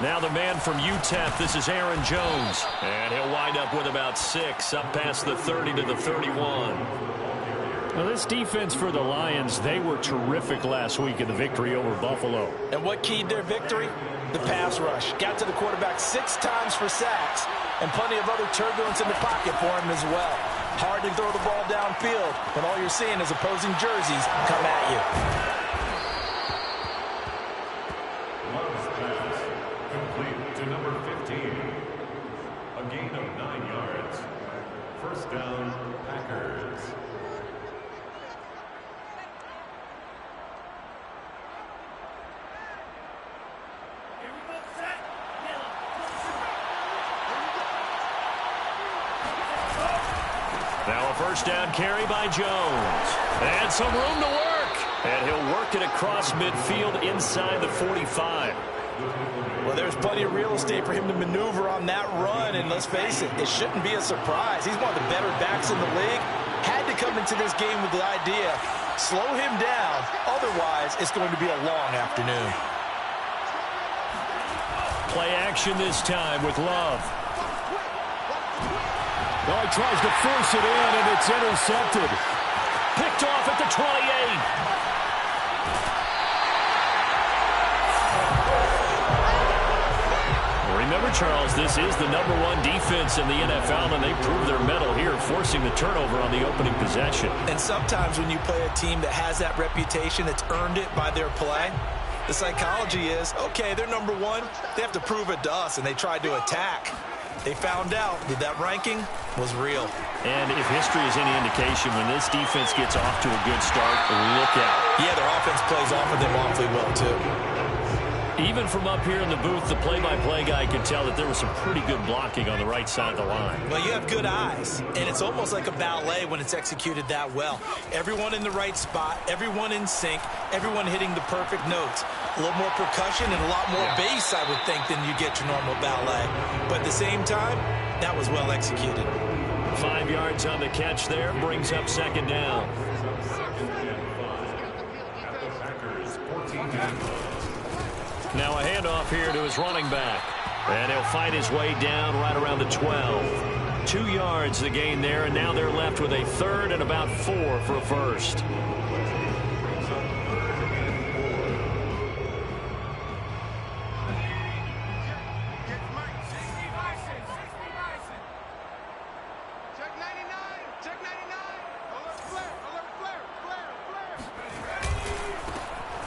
Now the man from UTEP, this is Aaron Jones. And he'll wind up with about 6, up past the 30 to the 31. Well, this defense for the Lions, they were terrific last week in the victory over Buffalo. And what keyed their victory? The pass rush. Got to the quarterback 6 times for sacks, and plenty of other turbulence in the pocket for him as well. Hard to throw the ball downfield when all you're seeing is opposing jerseys come at you. Complete to number 15. A gain of 9 yards. First down, Packers. Now a first down carry by Jones. And some room to work. And he'll work it across midfield inside the 45. Well, there's plenty of real estate for him to maneuver on that run, and let's face it, it shouldn't be a surprise. He's one of the better backs in the league. Had to come into this game with the idea, slow him down, otherwise it's going to be a long afternoon. Play action this time with Love. Oh, he tries to force it in, and it's intercepted. Picked off at the 28. Remember, Charles, this is the #1 defense in the NFL, and they prove their mettle here, forcing the turnover on the opening possession. And sometimes when you play a team that has that reputation, that's earned it by their play, the psychology is, okay, they're #1. They have to prove it to us, and they tried to attack. They found out that that ranking was real. And if history is any indication, when this defense gets off to a good start, look out. Yeah, their offense plays off of them awfully well, too. Even from up here in the booth, the play-by-play guy could tell that there was some pretty good blocking on the right side of the line. Well, you have good eyes, and it's almost like a ballet when it's executed that well. Everyone in the right spot, everyone in sync, everyone hitting the perfect notes. A little more percussion and a lot more bass, I would think, than you get your normal ballet. But at the same time, that was well executed. 5 yards on the catch there, brings up second down. Now a handoff here to his running back. And he'll fight his way down right around the 12. 2 yards the gain there, and now they're left with a third and about 4 for a first.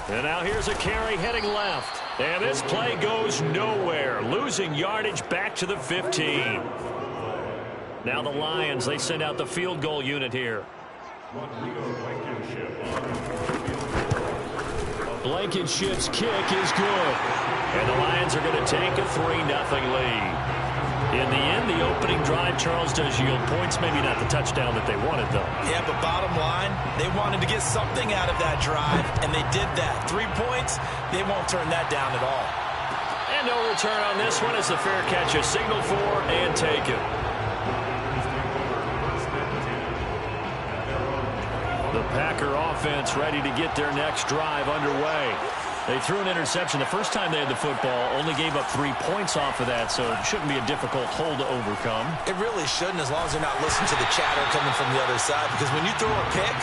And now here's a carry heading left. And this play goes nowhere. Losing yardage back to the 15. Now the Lions, they send out the field goal unit here. Blankenship's kick is good. And the Lions are going to take a 3-0 lead. In the end, the opening drive, Charles, does yield points. Maybe not the touchdown that they wanted, though. Yeah, but bottom line, they wanted to get something out of that drive, and they did that. 3 points, they won't turn that down at all. And no return on this one as the fair catch is signaled for and taken. The Packer offense ready to get their next drive underway. They threw an interception the first time they had the football, only gave up 3 points off of that, so it shouldn't be a difficult hole to overcome. It really shouldn't, as long as they're not listening to the chatter coming from the other side, because when you throw a pick,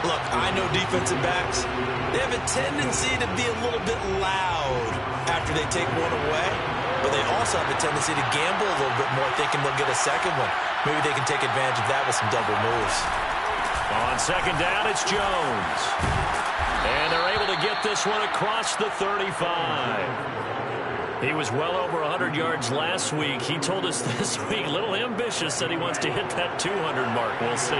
look, I know defensive backs, they have a tendency to be a little bit loud after they take one away, but they also have a tendency to gamble a little bit more, thinking they'll get a second one. Maybe they can take advantage of that with some double moves. On second down, it's Jones. And they're able to get this one across the 35. He was well over 100 yards last week. He told us this week, a little ambitious, said he wants to hit that 200 mark. We'll see.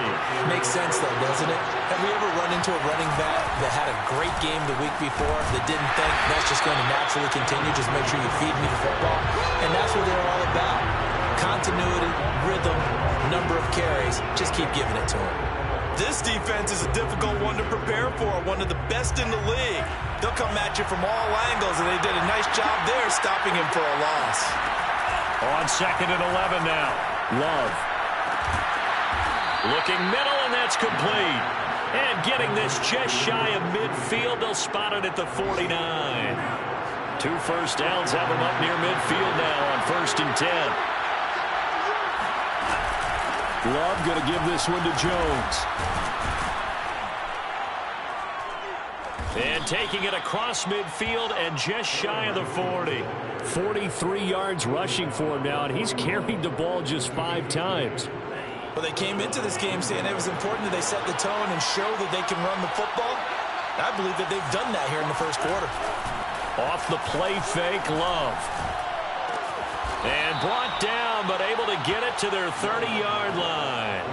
Makes sense, though, doesn't it? Have we ever run into a running back that had a great game the week before that didn't think that's just going to naturally continue? Just make sure you feed me the football. And that's what they're all about. Continuity, rhythm, number of carries. Just keep giving it to him. This defense is a difficult one to prepare for, one of the best in the league. They'll come at you from all angles, and they did a nice job there stopping him for a loss. On second and 11 now. Love. Looking middle, and that's complete. And getting this just shy of midfield, they'll spot it at the 49. 2 first downs have him up near midfield now on 1st and 10. Love going to give this one to Jones. And taking it across midfield and just shy of the 40. 43 yards rushing for him now, and he's carried the ball just 5 times. Well, they came into this game saying it was important that they set the tone and show that they can run the football. I believe that they've done that here in the first quarter. Off the play fake, Love. And brought down, but able to get it to their 30-yard line.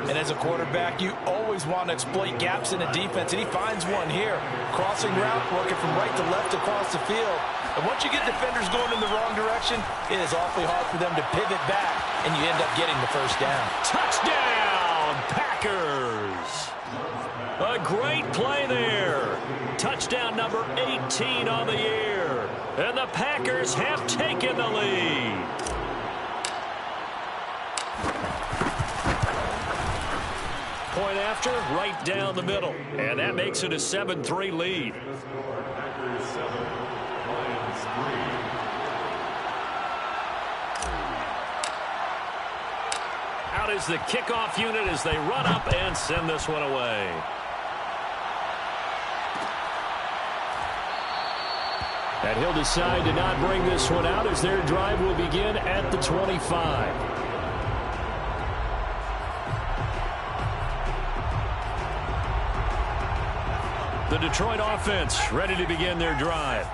And as a quarterback, you always want to exploit gaps in a defense, and he finds one here. Crossing route, working from right to left across the field. And once you get defenders going in the wrong direction, it is awfully hard for them to pivot back, and you end up getting the first down. Touchdown, Packers! A great play there. Touchdown number 18 on the year. And the Packers have taken the lead. Point after, right down the middle. And that makes it a 7-3 lead. Packers 7, Lions 3. Out is the kickoff unit as they run up and send this one away. And he'll decide to not bring this one out as their drive will begin at the 25. The Detroit offense ready to begin their drive.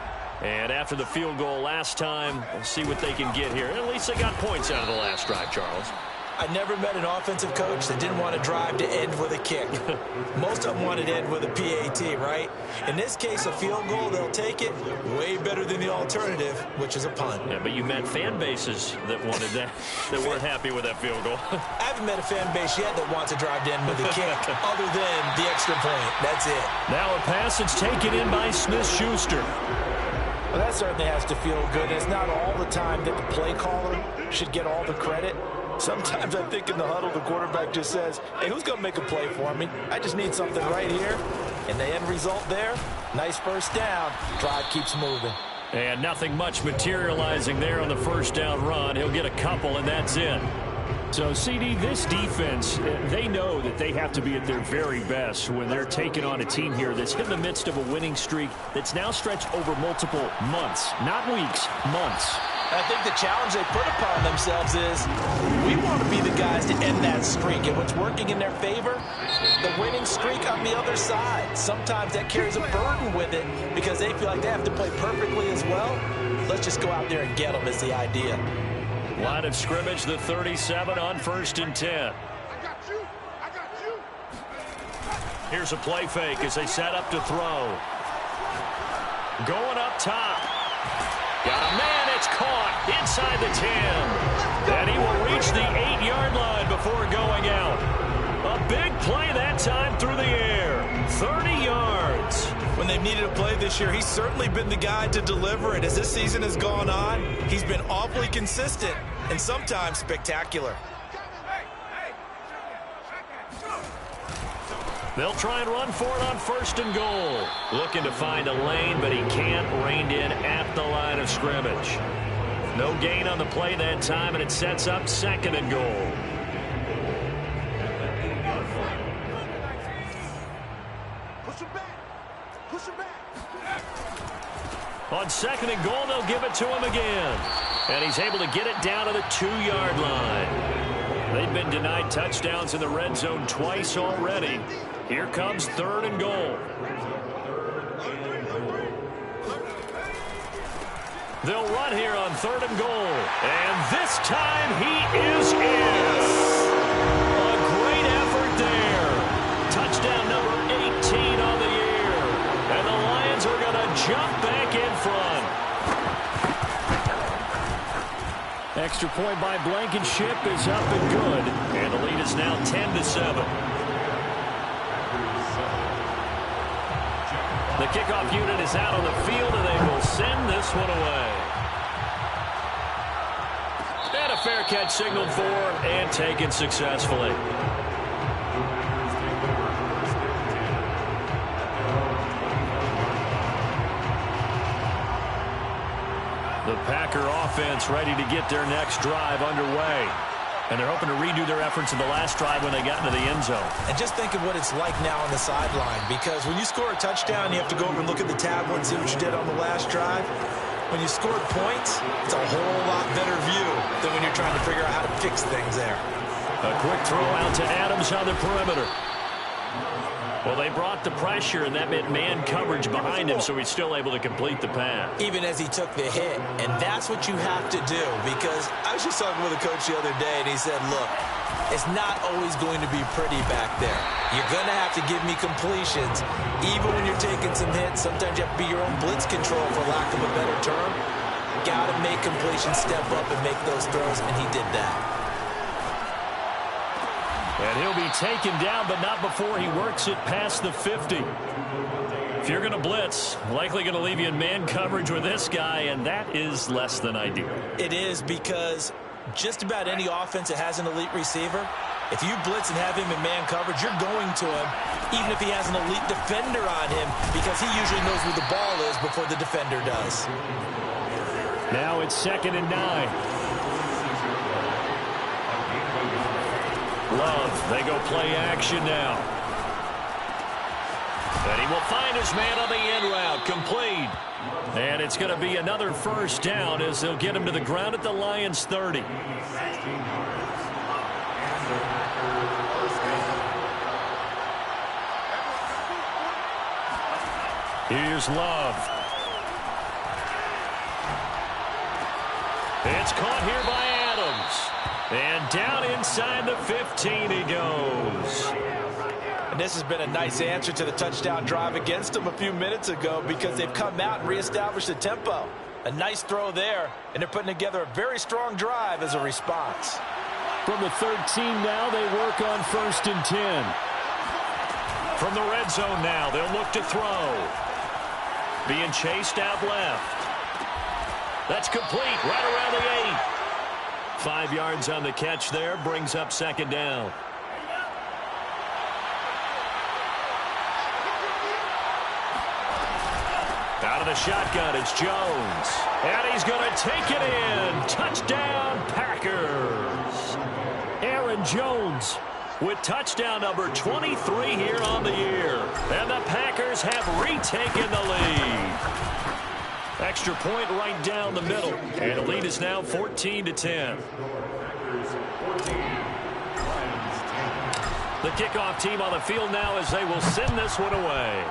And after the field goal last time, we'll see what they can get here. At least they got points out of the last drive, Charles. I never met an offensive coach that didn't want to drive to end with a kick. Most of them wanted to end with a PAT, right? In this case, a field goal, they'll take it way better than the alternative, which is a punt. Yeah, but you met fan bases that wanted that, that weren't happy with that field goal. I haven't met a fan base yet that wants to drive to end with a kick other than the extra point. That's it. Now a passage taken in by Smith-Schuster. Well, that certainly has to feel good. It's not all the time that the play caller should get all the credit. Sometimes I think in the huddle, the quarterback just says, hey, who's going to make a play for me? I just need something right here. And the end result there, nice first down. Drive keeps moving. And nothing much materializing there on the first down run. He'll get a couple, and that's it. So, CD, this defense, they know that they have to be at their very best when they're taking on a team here that's in the midst of a winning streak that's now stretched over multiple months. Not weeks, months. I think the challenge they put upon themselves is we want to be the guys to end that streak. And what's working in their favor? The winning streak on the other side. Sometimes that carries a burden with it because they feel like they have to play perfectly as well. Let's just go out there and get them is the idea. Line of scrimmage, the 37 on 1st and 10. Here's a play fake as they set up to throw. Going up top. Got a man, it's caught inside the 10. And he will reach the 8-yard line before going out. A big play that time through the air. 30 yards. When they've needed a play this year, he's certainly been the guy to deliver it. As this season has gone on, he's been awfully consistent and sometimes spectacular. They'll try and run for it on 1st and goal. Looking to find a lane, but he can't. Reined in at the line of scrimmage. No gain on the play that time, and it sets up 2nd and goal. On 2nd and goal, they'll give it to him again. And he's able to get it down to the 2-yard line. They've been denied touchdowns in the red zone twice already. Here comes 3rd and goal. They'll run here on 3rd and goal. And this time he is in. A great effort there. Touchdown number 18 on the year. And the Lions are going to jump back in front. Extra point by Blankenship is up and good. And the lead is now 10-7. The kickoff unit is out on the field, and they will send this one away. And a fair catch signaled for and taken successfully. The Packer offense ready to get their next drive underway. And they're hoping to redo their efforts in the last drive when they got into the end zone. And just think of what it's like now on the sideline, because when you score a touchdown, you have to go over and look at the tablet and see what you did on the last drive. When you scored points, it's a whole lot better view than when you're trying to figure out how to fix things there. A quick throw out to Adams on the perimeter. Well, they brought the pressure, and that meant man coverage behind him, so he's still able to complete the pass. Even as he took the hit, and that's what you have to do, because I was just talking with a coach the other day, and he said, look, it's not always going to be pretty back there. You're going to have to give me completions. Even when you're taking some hits, sometimes you have to be your own blitz control, for lack of a better term. Got to make completions, step up, and make those throws, and he did that. And he'll be taken down, but not before he works it past the 50. If you're going to blitz, likely going to leave you in man coverage with this guy, and that is less than ideal. It is, because just about any offense that has an elite receiver, if you blitz and have him in man coverage, you're going to him, even if he has an elite defender on him, because he usually knows where the ball is before the defender does. Now it's 2nd and 9. Love, they go play action now. And he will find his man on the in route, complete. And it's going to be another first down as they'll get him to the ground at the Lions' 30. Here's Love. It's caught here by Adams. And down inside the 15 he goes. And this has been a nice answer to the touchdown drive against them a few minutes ago, because they've come out and reestablished the tempo. A nice throw there, and they're putting together a very strong drive as a response. From the 13 now, they work on 1st and 10. From the red zone now, they'll look to throw. Being chased out left. That's complete right around the 8. 5 yards on the catch there, brings up 2nd down. Out of the shotgun, it's Jones. And he's going to take it in. Touchdown, Packers. Aaron Jones with touchdown number 23 here on the year. And the Packers have retaken the lead. Extra point right down the middle. And the lead is now 14-10. The kickoff team on the field now as they will send this one away.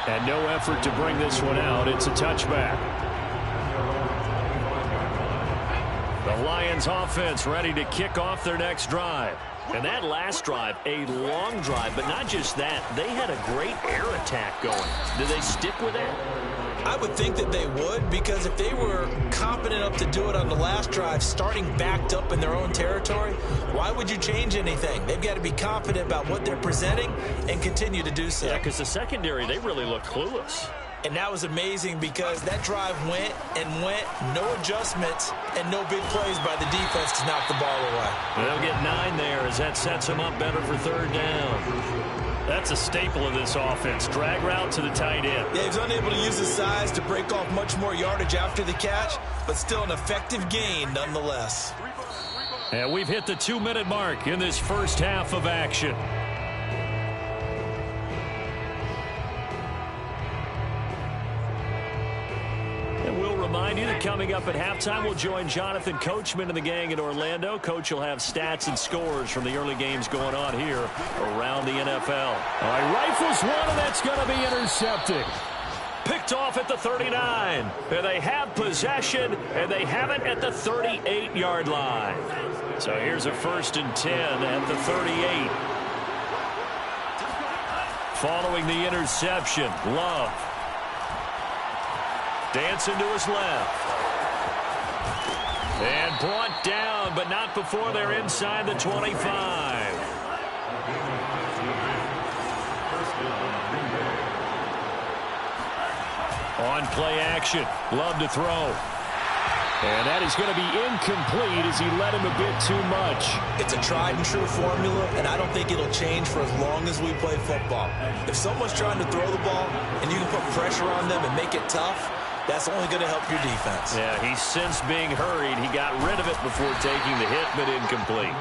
And no effort to bring this one out. It's a touchback. The Lions offense ready to kick off their next drive. And that last drive, a long drive, but not just that. They had a great air attack going. Do they stick with that? I would think that they would, because if they were confident enough to do it on the last drive, starting backed up in their own territory, why would you change anything? They've got to be confident about what they're presenting and continue to do so. Yeah, because the secondary, they really looked clueless. And that was amazing, because that drive went and went, no adjustments, and no big plays by the defense to knock the ball away. They'll get 9 there as that sets them up better for 3rd down. That's a staple of this offense. Drag route to the tight end. Yeah, he's unable to use his size to break off much more yardage after the catch, but still an effective gain nonetheless. And we've hit the 2-minute mark in this first half of action. Remind you that coming up at halftime, we'll join Jonathan Coachman and the gang in Orlando. Coach will have stats and scores from the early games going on here around the NFL. All right, rifles one, and that's going to be intercepted. Picked off at the 39. And they have possession, and they have it at the 38-yard line. So here's a 1st and 10 at the 38. Following the interception, Love. Dancing to his left. And brought down, but not before they're inside the 25. On play action. Love to throw. And that is going to be incomplete as he led him a bit too much. It's a tried and true formula, and I don't think it'll change for as long as we play football. If someone's trying to throw the ball and you can put pressure on them and make it tough, that's only going to help your defense. Yeah, he's since being hurried. He got rid of it before taking the hit, but incomplete.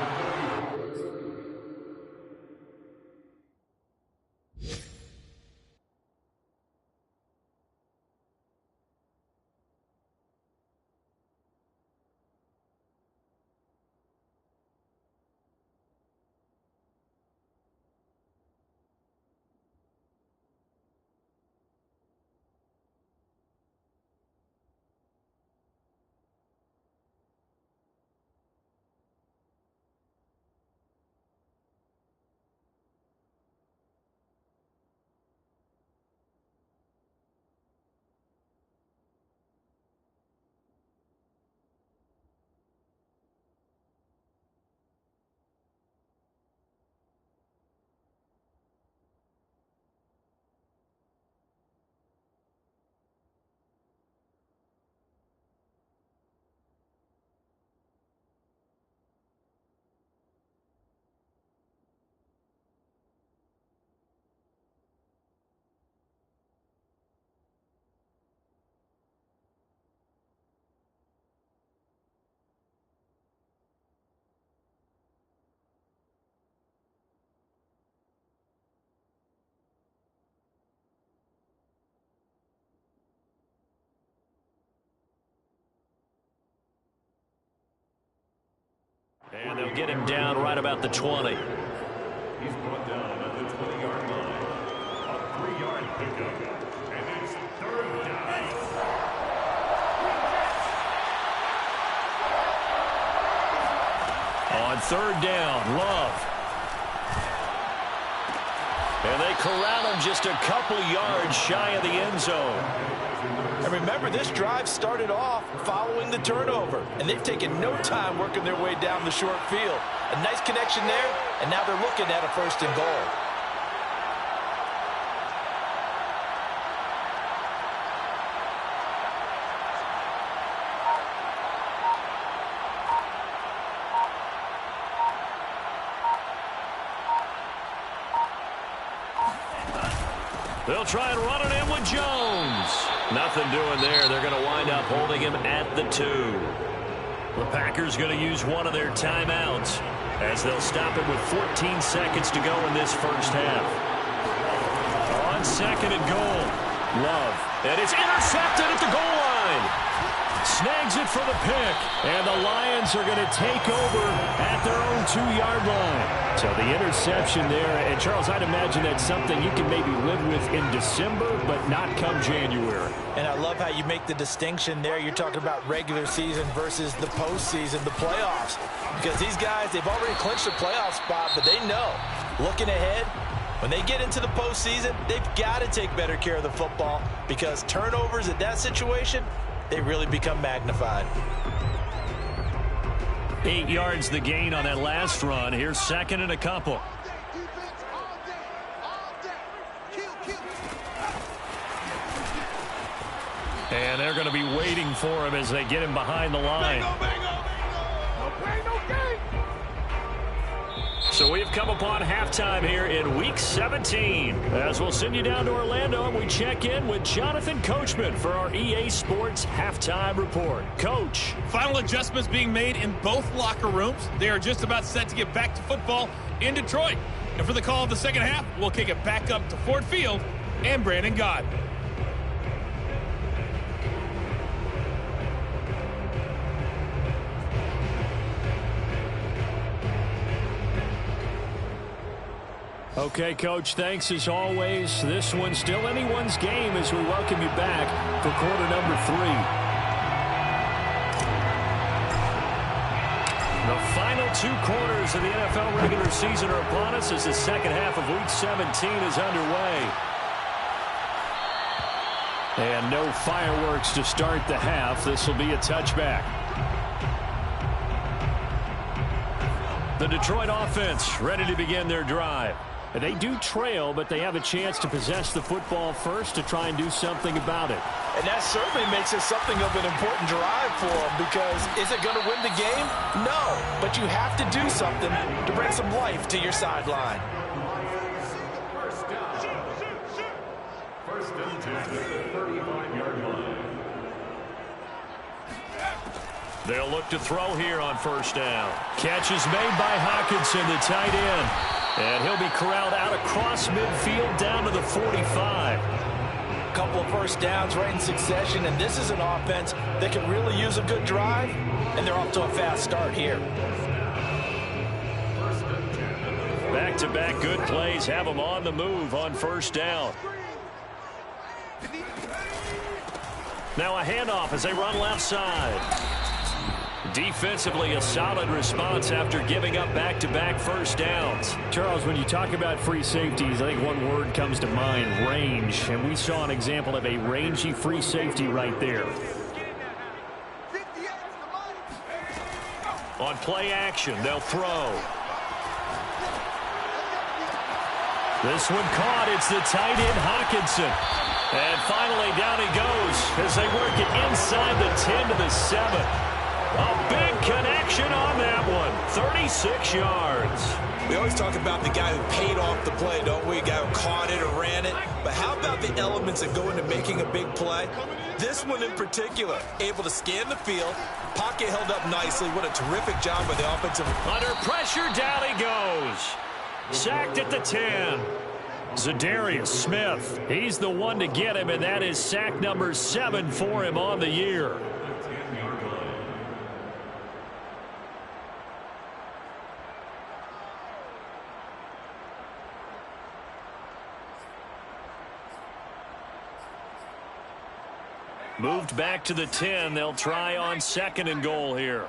And they'll get him down right about the 20. He's brought down at the 20-yard line. A 3-yard pickup. And it's third down. On third down, Love. And they corral him just a couple yards shy of the end zone. And remember, this drive started off following the turnover, and they've taken no time working their way down the short field. A nice connection there, and now they're looking at a 1st and goal. They'll try and run it in with Jones. Nothing doing there. They're going to wind up holding him at the 2. The Packers going to use one of their timeouts as they'll stop it with 14 seconds to go in this first half. On 2nd and goal, Love. And it's intercepted at the goal line. Snags it for the pick. And the Lions are going to take over at their own 2-yard line. So the interception there. And, Charles, I'd imagine that's something you can maybe live with in December, but not come January. And I love how you make the distinction there. You're talking about regular season versus the postseason, the playoffs. Because these guys, they've already clinched a playoff spot, but they know, looking ahead, when they get into the postseason, they've got to take better care of the football because turnovers at that situation, they really become magnified. 8 yards the gain on that last run. Here's 2nd and a couple. And they're going to be waiting for him as they get him behind the line. So we've come upon halftime here in Week 17. As we'll send you down to Orlando and we check in with Jonathan Coachman for our EA Sports Halftime Report. Coach. Final adjustments being made in both locker rooms. They are just about set to get back to football in Detroit. And for the call of the second half, we'll kick it back up to Ford Field and Brandon Gott. Okay, Coach, thanks as always. This one's still anyone's game as we welcome you back for quarter number 3. The final 2 quarters of the NFL regular season are upon us as the second half of Week 17 is underway. And no fireworks to start the half. This will be a touchback. The Detroit offense ready to begin their drive. They do trail, but they have a chance to possess the football first to try and do something about it. And that certainly makes it something of an important drive for them, because is it going to win the game? No, but you have to do something to bring some life to your sideline. First down to the 35-yard line. They'll look to throw here on first down. Catch is made by Hockenson, the tight end. And he'll be corralled out across midfield down to the 45. Couple of first downs right in succession, and this is an offense that can really use a good drive, and they're off to a fast start here. Back-to-back good plays have them on the move on first down. Now a handoff as they run left side. Defensively, a solid response after giving up back-to-back first downs. Charles, when you talk about free safeties, I think one word comes to mind, range. And we saw an example of a rangy free safety right there. On play action, they'll throw. This one caught. It's the tight end, Hockenson. And finally, down he goes as they work it inside the 10 to the 7. A big connection on that one. 36 yards. We always talk about the guy who paid off the play, don't we? The guy who caught it or ran it. But how about the elements that go into making a big play? This one in particular, able to scan the field, pocket held up nicely. What a terrific job by the offensive. Under pressure, down he goes. Sacked at the 10. Zadarius Smith. He's the one to get him, and that is sack number 7 for him on the year. Moved back to the 10. They'll try on 2nd and goal here.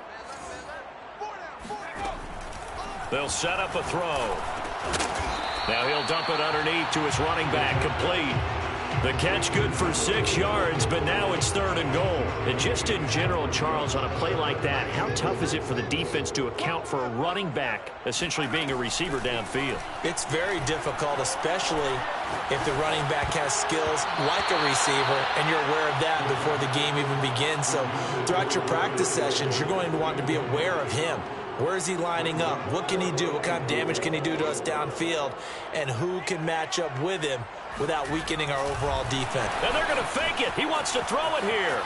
They'll set up a throw. Now he'll dump it underneath to his running back, complete. The catch good for 6 yards, but now it's 3rd and goal. And just in general, Charles, on a play like that, how tough is it for the defense to account for a running back essentially being a receiver downfield? It's very difficult, especially if the running back has skills like a receiver, and you're aware of that before the game even begins. So throughout your practice sessions, you're going to want to be aware of him. Where is he lining up? What can he do? What kind of damage can he do to us downfield? And who can match up with him without weakening our overall defense? And they're going to fake it. He wants to throw it here.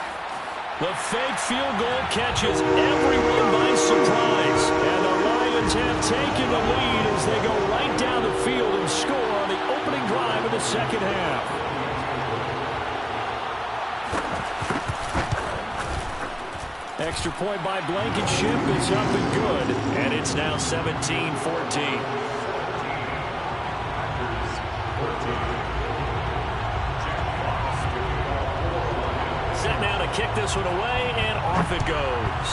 The fake field goal catches everyone by surprise. And the Lions have taken the lead as they go right down the field and score on the opening drive of the second half. Extra point by Blankenship is up and good. And it's now 17-14. Set now to kick this one away, and off it goes.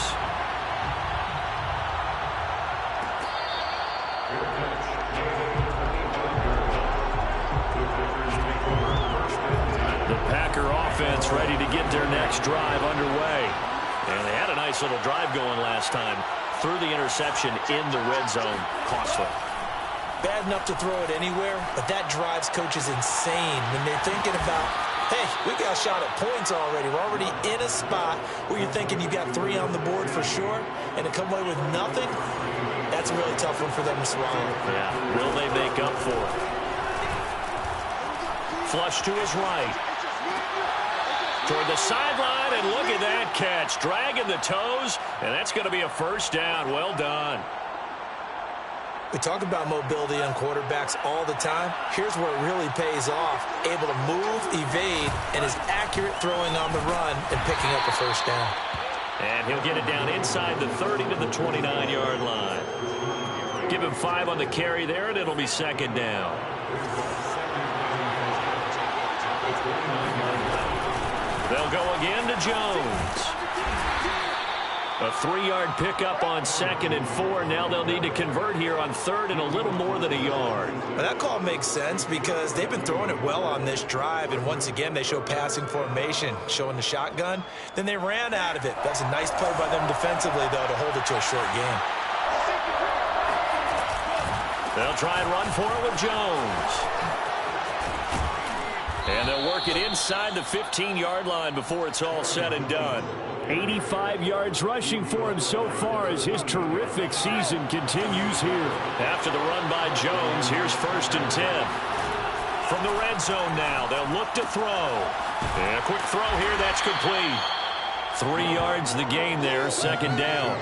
The Packer offense ready to get their next drive underway. And they had a nice little drive going last time. Threw the interception in the red zone. Costly. Bad enough to throw it anywhere, but that drives coaches insane when they're thinking about, hey, we got a shot at points already. We're already in a spot where you're thinking you got 3 on the board for sure, and to come away with nothing, that's a really tough one for them to swallow. Yeah, will they make up for it? Flush to his right. Toward the sideline, and look at that catch. Dragging the toes, and that's going to be a first down. Well done. We talk about mobility on quarterbacks all the time. Here's where it really pays off. Able to move, evade, and is accurate throwing on the run and picking up a first down. And he'll get it down inside the 30 to the 29-yard line. Give him 5 on the carry there, and it'll be second down. They'll go again to Jones. A 3-yard pickup on 2nd and 4. Now they'll need to convert here on 3rd and a little more than a yard. Well, that call makes sense because they've been throwing it well on this drive, and once again they show passing formation, showing the shotgun. Then they ran out of it. That's a nice play by them defensively, though, to hold it to a short game. They'll try and run for it with Jones. And they'll work it inside the 15-yard line before it's all said and done. 85 yards rushing for him so far as his terrific season continues here. After the run by Jones, here's 1st and 10. From the red zone now, they'll look to throw. And a quick throw here, that's complete. 3 yards the gain there, 2nd down.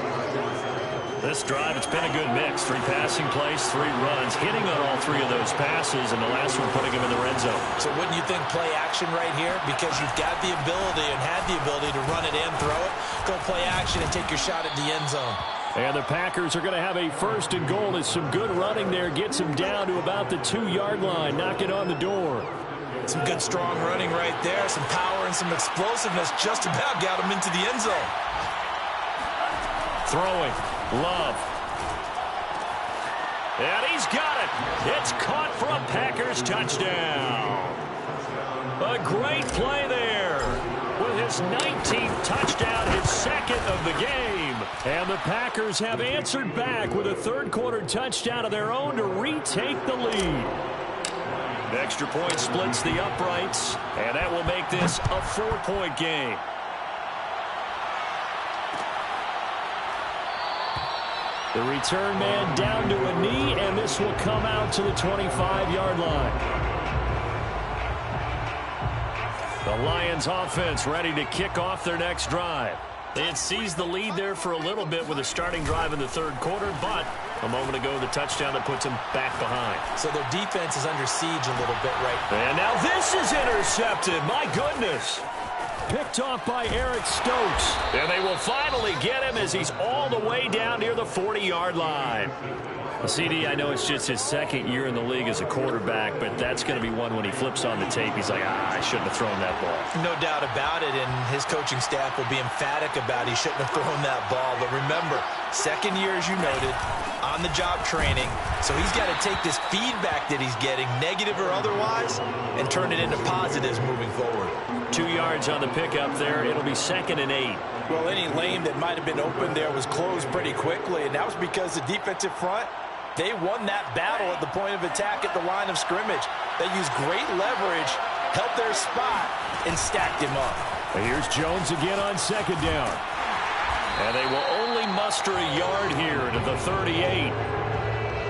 This drive, it's been a good mix. 3 passing plays, 3 runs, hitting on all 3 of those passes, and the last one putting him in the red zone. So wouldn't you think play action right here? Because you've got the ability and had the ability to run it and throw it. Go play action and take your shot at the end zone. And the Packers are going to have a 1st and goal as some good running there gets him down to about the 2-yard line, knocking on the door. Some good strong running right there, some power and some explosiveness just about got him into the end zone. Throwing. Love. And he's got it. It's caught for a Packers touchdown. A great play there. With his 19th touchdown, his 2nd of the game. And the Packers have answered back with a 3rd-quarter touchdown of their own to retake the lead. The extra point splits the uprights, and that will make this a 4-point game. The return man down to a knee, and this will come out to the 25-yard line. The Lions offense ready to kick off their next drive. They had seized the lead there for a little bit with a starting drive in the 3rd quarter, but a moment ago the touchdown that puts them back behind. So their defense is under siege a little bit right now. And now this is intercepted. My goodness. Picked off by Eric Stokes. And they will finally get him as he's all the way down near the 40-yard line. CD, I know it's just his 2nd year in the league as a quarterback, but that's going to be one when he flips on the tape. He's like, I shouldn't have thrown that ball. No doubt about it, and his coaching staff will be emphatic about he shouldn't have thrown that ball. But remember, 2nd year, as you noted, on-the-job training. So he's got to take this feedback that he's getting, negative or otherwise, and turn it into positives moving forward. 2 yards on the pickup there. It'll be 2nd and 8. Well, any lane that might have been open there was closed pretty quickly, and that was because the defensive front, they won that battle at the point of attack at the line of scrimmage. They used great leverage, helped their spot, and stacked him up. And here's Jones again on 2nd down. And they will only muster a yard here to the 38.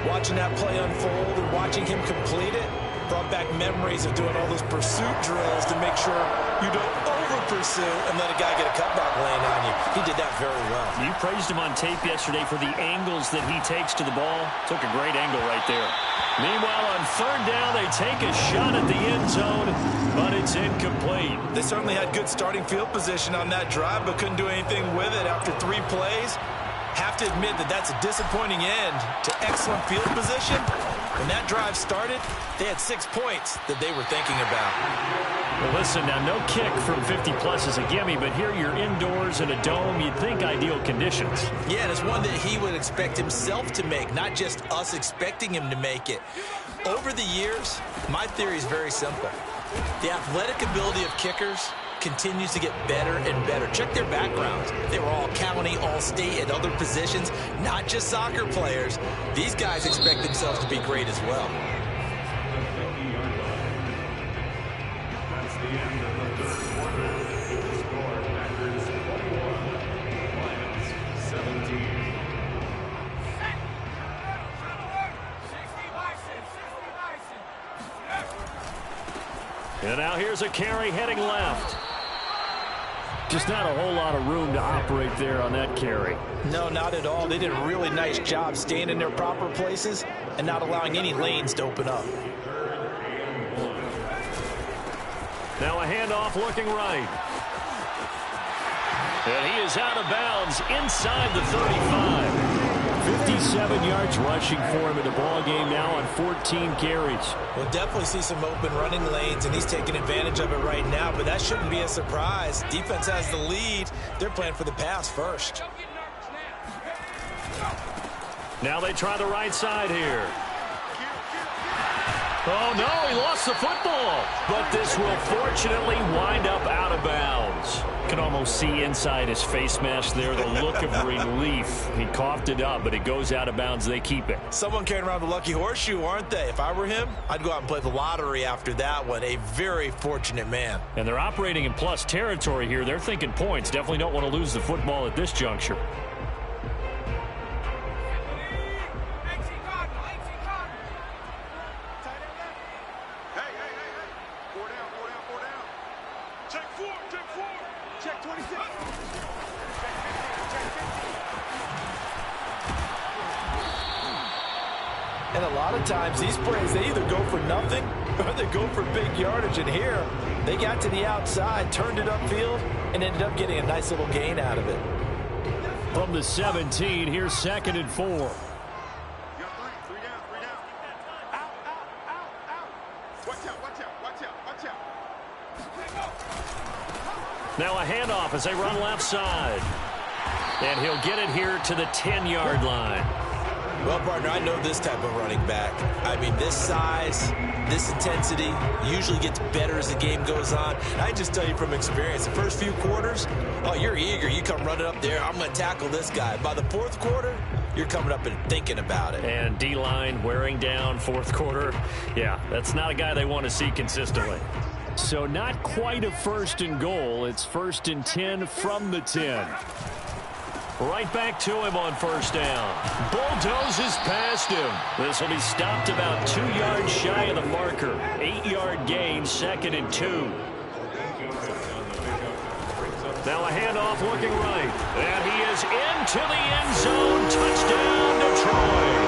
Watching that play unfold and watching him complete it brought back memories of doing all those pursuit drills to make sure you don't over-pursue and let a guy get a cutback lane on you. He did that very well. You praised him on tape yesterday for the angles that he takes to the ball. Took a great angle right there. Meanwhile, on 3rd down, they take a shot at the end zone, but it's incomplete. They certainly had good starting field position on that drive, but couldn't do anything with it after 3 plays. Have to admit that that's a disappointing end to excellent field position. When that drive started, they had 6 points that they were thinking about. Well, listen, now no kick from 50-plus is a gimme, but here you're indoors in a dome. You'd think ideal conditions. Yeah, and it's one that he would expect himself to make, not just us expecting him to make it. Over the years, my theory is very simple. The athletic ability of kickers continues to get better and better. Check their backgrounds. They were all county, all state, at other positions, not just soccer players. These guys expect themselves to be great as well. That's the end of the 3rd quarter. The score, Packers 21, Lions 17. And now here's a carry heading left. Just not a whole lot of room to operate there on that carry. No, not at all. They did a really nice job staying in their proper places and not allowing any lanes to open up. Now a handoff looking right. And he is out of bounds inside the 35. 57 yards rushing for him in the ball game now on 14 carries. We'll definitely see some open running lanes, and he's taking advantage of it right now, but that shouldn't be a surprise. Defense has the lead. They're playing for the pass first. Now they try the right side here. Oh, no, he lost the football. But this will fortunately wind up out of bounds. Can almost see inside his face mask there the look of relief. He coughed it up, but it goes out of bounds. They keep it. Someone carrying around the lucky horseshoe, aren't they? If I were him, I'd go out and play the lottery after that one. A very fortunate man. And they're operating in plus territory here. They're thinking points. Definitely don't want to lose the football at this juncture. And a lot of times these plays, they either go for nothing or they go for big yardage. And here, they got to the outside, turned it upfield, and ended up getting a nice little gain out of it. From the 17, here's 2nd and 4. Three down. Out. Watch out. Now a handoff as they run left side. And he'll get it here to the 10-yard line. Well, partner, I know this type of running back. I mean, this size, this intensity usually gets better as the game goes on. And I just tell you from experience, the first few quarters, oh, you're eager. You come running up there, I'm going to tackle this guy. By the fourth quarter, you're coming up and thinking about it. And D-line wearing down fourth quarter. Yeah, that's not a guy they want to see consistently. So not quite a 1st and goal. It's 1st and 10 from the 10. Right back to him on 1st down. Bulldozes past him. This will be stopped about 2 yards shy of the marker. 8-yard gain, 2nd and 2. Now a handoff looking right. And he is into the end zone. Touchdown, Detroit.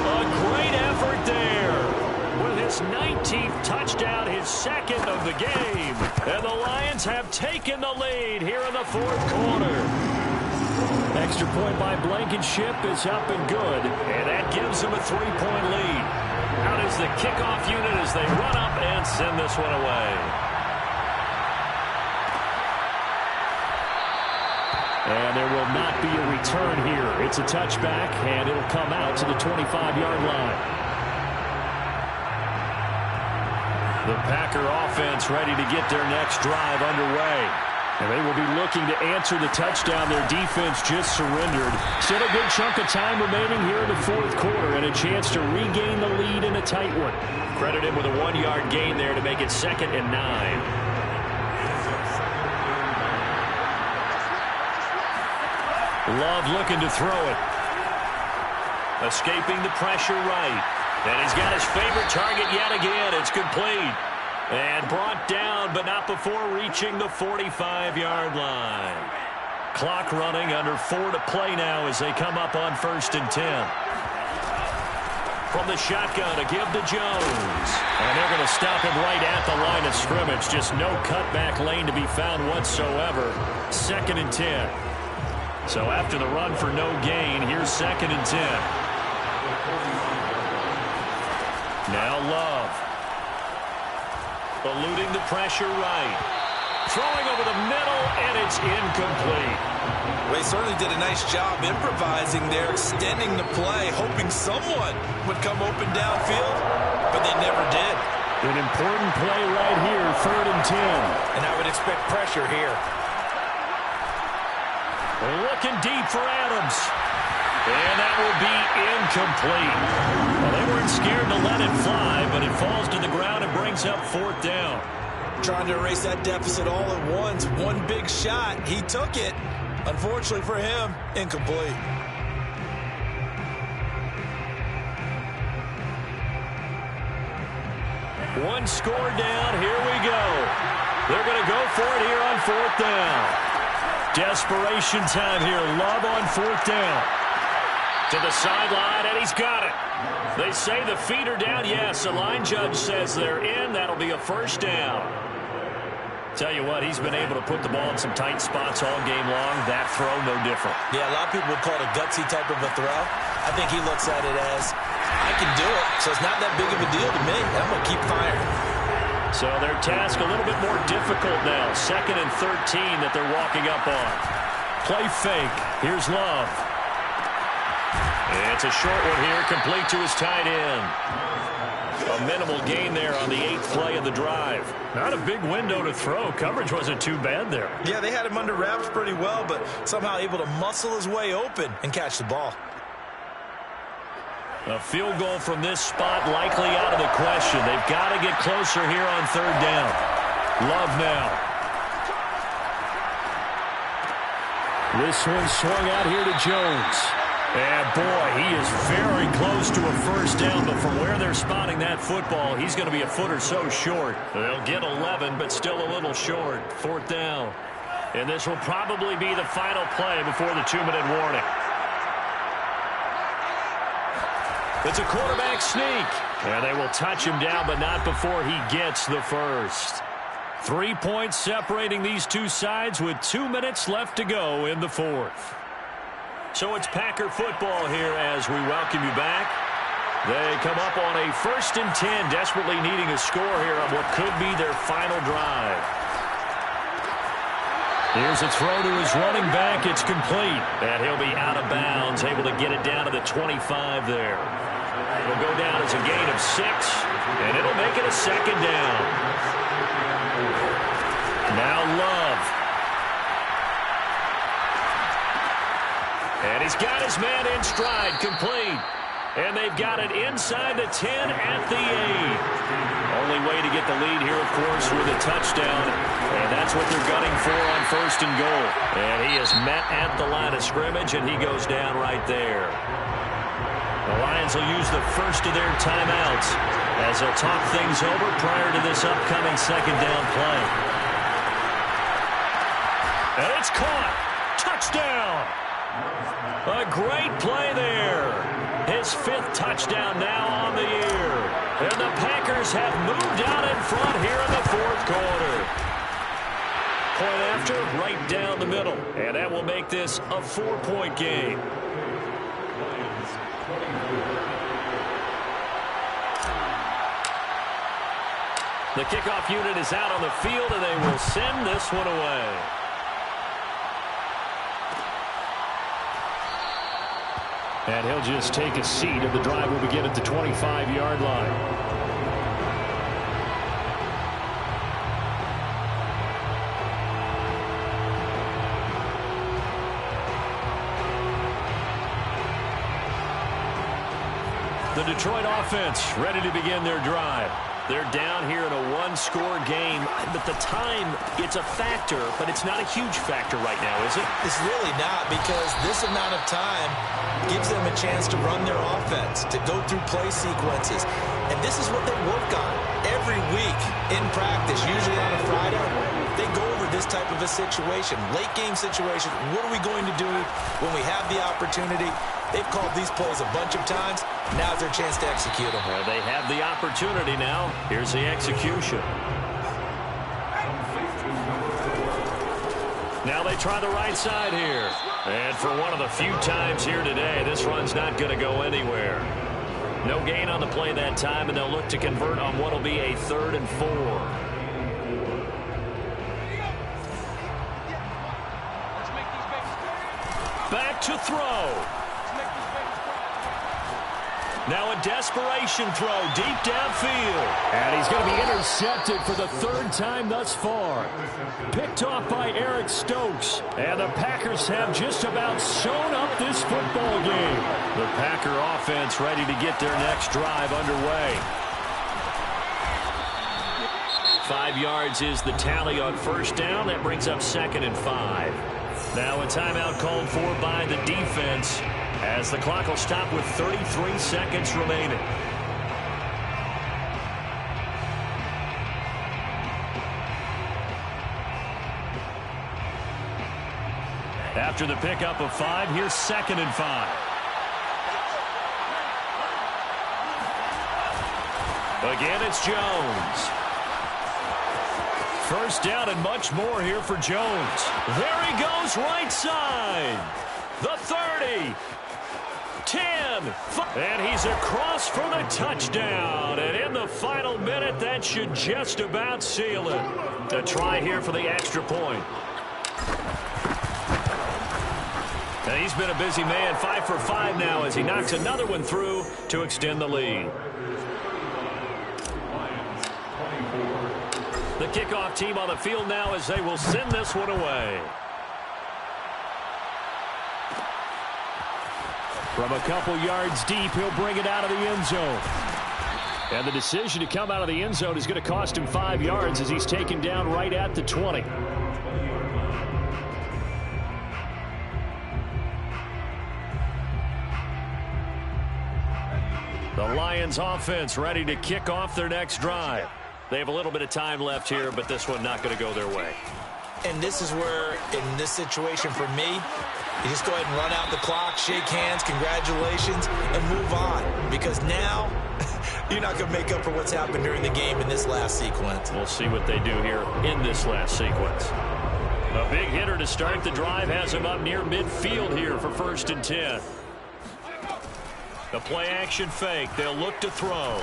A great effort there. With his 19th touchdown, his 2nd of the game. And the Lions have taken the lead here in the 4th quarter. Extra point by Blankenship is up and good, and that gives them a 3-point lead. Out is the kickoff unit as they run up and send this one away. And there will not be a return here. It's a touchback, and it'll come out to the 25-yard line. The Packer offense ready to get their next drive underway. And they will be looking to answer the touchdown their defense just surrendered. Still a good chunk of time remaining here in the 4th quarter and a chance to regain the lead in a tight one. Credit him with a 1-yard gain there to make it 2nd and 9. Love looking to throw it. Escaping the pressure right. And he's got his favorite target yet again. It's complete. And brought down, but not before reaching the 45-yard line. Clock running, under 4 to play now as they come up on 1st and 10. From the shotgun to give to Jones. And they're going to stop him right at the line of scrimmage. Just no cutback lane to be found whatsoever. 2nd and 10. So after the run for no gain, here's 2nd and 10. Now Love. Eluding the pressure right. Throwing over the middle, and it's incomplete. Well, he certainly did a nice job improvising there, extending the play, hoping someone would come open downfield, but they never did. An important play right here, 3rd and 10. And I would expect pressure here. Looking deep for Adams. And that will be incomplete. Well, they weren't scared to let it fly, but it falls to the ground and brings up 4th down. Trying to erase that deficit all at once. One big shot. He took it. Unfortunately for him, incomplete. One score down. Here we go. They're going to go for it here on 4th down. Desperation time here. Love on 4th down. To the sideline, and he's got it. They say the feet are down. Yes, the line judge says they're in. That'll be a 1st down. Tell you what, he's been able to put the ball in some tight spots all game long. That throw, no different. Yeah, a lot of people would call it a gutsy type of a throw. I think he looks at it as, I can do it, so it's not that big of a deal to me. I'm going to keep firing. So their task a little bit more difficult now. 2nd and 13 that they're walking up on. Play fake. Here's Love. It's a short one here, complete to his tight end. A minimal gain there on the 8th play of the drive. Not a big window to throw. Coverage wasn't too bad there. Yeah, they had him under wraps pretty well, but somehow able to muscle his way open and catch the ball. A field goal from this spot likely out of the question. They've got to get closer here on 3rd down. Love now. This one swung out here to Jones. And, boy, he is very close to a first down, but from where they're spotting that football, he's going to be a foot or so short. They'll get 11, but still a little short. 4th down. And this will probably be the final play before the 2-minute warning. It's a quarterback sneak. And they will touch him down, but not before he gets the first. 3 points separating these two sides with 2 minutes left to go in the 4th. So it's Packer football here as we welcome you back. They come up on a 1st and 10, desperately needing a score here on what could be their final drive. Here's a throw to his running back. It's complete. And he'll be out of bounds, able to get it down to the 25 there. It'll go down as a gain of 6, and it'll make it a 2nd down. Now Love. And he's got his man in stride, complete. And they've got it inside the 10 at the 8. Only way to get the lead here, of course, with a touchdown. And that's what they're gunning for on 1st and goal. And he is met at the line of scrimmage, and he goes down right there. The Lions will use the first of their timeouts as they'll talk things over prior to this upcoming 2nd down play. And it's caught. Touchdown. A great play there. His 5th touchdown now on the year. And the Packers have moved out in front here in the 4th quarter. Point after, right down the middle. And that will make this a 4-point game. The kickoff unit is out on the field, and they will send this one away. And he'll just take a seat, and the drive will begin at the 25-yard line. The Detroit offense ready to begin their drive. They're down here in a 1-score game, but the time, it's a factor, but it's not a huge factor right now, is it? It's really not, because this amount of time gives them a chance to run their offense, to go through play sequences. And this is what they work on every week in practice, usually on a Friday. They go over this type of a situation, late game situation. What are we going to do when we have the opportunity? They've called these plays a bunch of times. Now's their chance to execute them. Well, they have the opportunity now. Here's the execution. Now they try the right side here. And for one of the few times here today, this run's not going to go anywhere. No gain on the play that time, and they'll look to convert on what will be a 3rd and 4. Back to throw. Now a desperation throw deep downfield. And he's going to be intercepted for the 3rd time thus far. Picked off by Eric Stokes. And the Packers have just about sewn up this football game. The Packer offense ready to get their next drive underway. 5 yards is the tally on 1st down. That brings up 2nd and 5. Now a timeout called for by the defense, as the clock will stop with 33 seconds remaining. After the pickup of 5, here's 2nd and 5. Again, it's Jones. First down and much more here for Jones. There he goes, right side. The 30. 10. And he's across for the touchdown. And in the final minute, that should just about seal it. A try here for the extra point. And he's been a busy man, 5 for 5 now as he knocks another one through to extend the lead. kickoff team on the field now as they will send this one away. From a couple yards deep, he'll bring it out of the end zone. And the decision to come out of the end zone is going to cost him 5 yards as he's taken down right at the 20. The Lions offense ready to kick off their next drive. They have a little bit of time left here, but this one not going to go their way. And this is where, in this situation for me, you just go ahead and run out the clock, shake hands, congratulations, and move on. Because now, you're not going to make up for what's happened during the game in this last sequence. We'll see what they do here in this last sequence. A big hitter to start the drive has him up near midfield here for 1st and 10. The play-action fake. They'll look to throw.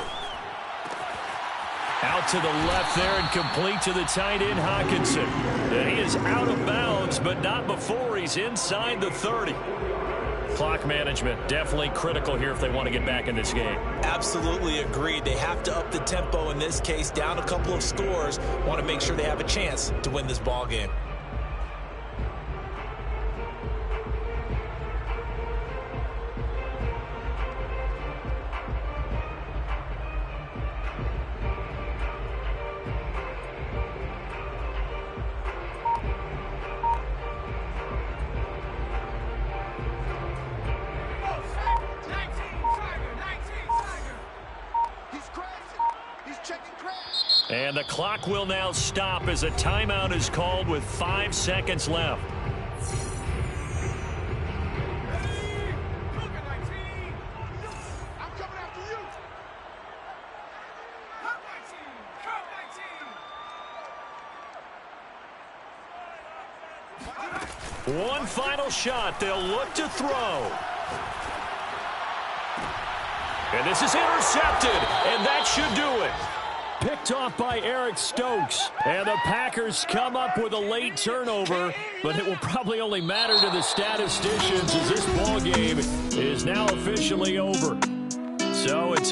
Out to the left there and complete to the tight end, Hawkinson. And he is out of bounds, but not before he's inside the 30. Clock management definitely critical here if they want to get back in this game. Absolutely agreed. They have to up the tempo in this case, down a couple of scores. Want to make sure they have a chance to win this ball game. And the clock will now stop as a timeout is called with 5 seconds left. One final shot. They'll look to throw. And this is intercepted, and that should do it. Picked off by Eric Stokes. And the Packers come up with a late turnover, but it will probably only matter to the statisticians as this ball game is now officially over. So it's